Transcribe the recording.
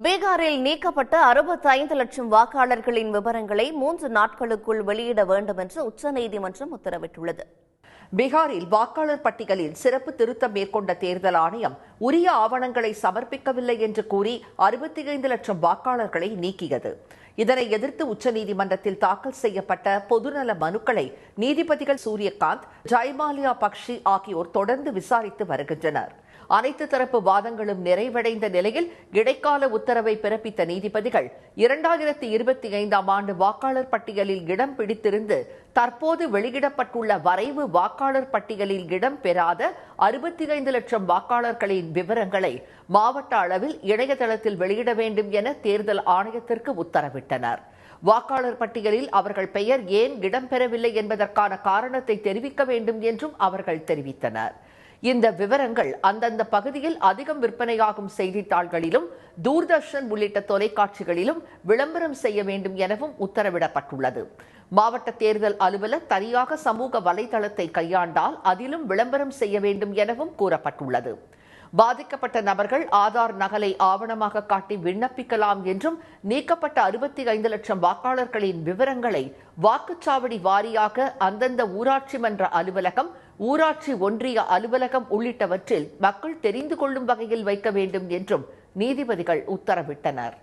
பீகாரில் நீக்கப்பட்ட 65 லட்சம் வாக்காளர்களின் விவரங்களை 3 நாட்களுக்குள் வெளியிட வேண்டும் என்று உச்சநீதிமன்றம் உத்தரவிட்டுள்ளது. பீகாரில் வாக்காளர் பட்டியலில் சிறப்பு திருத்தம் மேற்கொண்ட தேர்தல் ஆணையம் உரிய ஆவணங்களை சமர்ப்பிக்கவில்லை என்று கூறி 65 லட்சம் வாக்காளர்களை நீக்கியது. இதனை எதிர்த்து உச்சநீதிமன்றத்தில் தாக்கல் செய்யப்பட்ட பொதுநல மனுக்களை நீதிபதிகள் சூரியகாந்த், ஜெயமால்யா பக்ஷி ஆகியோர் தொடர்ந்து விசாரித்து வருகின்றனர். அனைத்து தரப்பு வாதங்களும் நிறைவடைந்த நிலையில் இடைக்கால உத்தரவை பிறப்பித்த நீதிபதிகள் 2025ஆம் ஆண்டு வாக்காளர் பட்டியலில் இடம் பிடித்திருந்து தற்போது வெளியிடப்பட்டுள்ள வரைவு வாக்காளர் பட்டியலில் இடம் பெறாத 65 லட்சம் வாக்காளர்களின் விவரங்களை மாவட்ட அளவில் இணையதளத்தில் வெளியிட வேண்டும் என தேர்தல் ஆணையத்திற்கு உத்தரவிட்டனர். வாக்காளர் பட்டியலில் அவர்கள் பெயர் ஏன் இடம்பெறவில்லை என்பதற்கான காரணத்தை தெரிவிக்க வேண்டும் என்றும் அவர்கள் தெரிவித்தனர். இந்த விவரங்கள் அந்தந்த பகுதியில் அதிகம் விற்பனையாகும் செய்தித்தாள்களிலும் தூர்தர்ஷன் உள்ளிட்ட தொலைக்காட்சிகளிலும் விளம்பரம் செய்ய வேண்டும் எனவும் உத்தரவிடப்பட்டுள்ளது. மாவட்ட தேர்தல் அலுவலர் தனியாக சமூக வலைதளத்தை கையாண்டால் அதிலும் விளம்பரம் செய்ய வேண்டும் எனவும் கூறப்பட்டுள்ளது. பாதிக்கப்பட்ட நபர்கள் ஆதார் நகலை ஆவணமாக காட்டி விண்ணப்பிக்கலாம் என்றும் நீக்கப்பட்ட 65 லட்சம் வாக்காளர்களின் விவரங்களை வாக்குச்சாவடி வாரியாக அந்தந்த ஊராட்சி மன்ற அலுவலகம், ஊராட்சி ஒன்றிய அலுவலகம் உள்ளிட்டவற்றில் மக்கள் தெரிந்து கொள்ளும் வகையில் வைக்க வேண்டும் என்றும் நீதிபதிகள் உத்தரவிட்டனர்.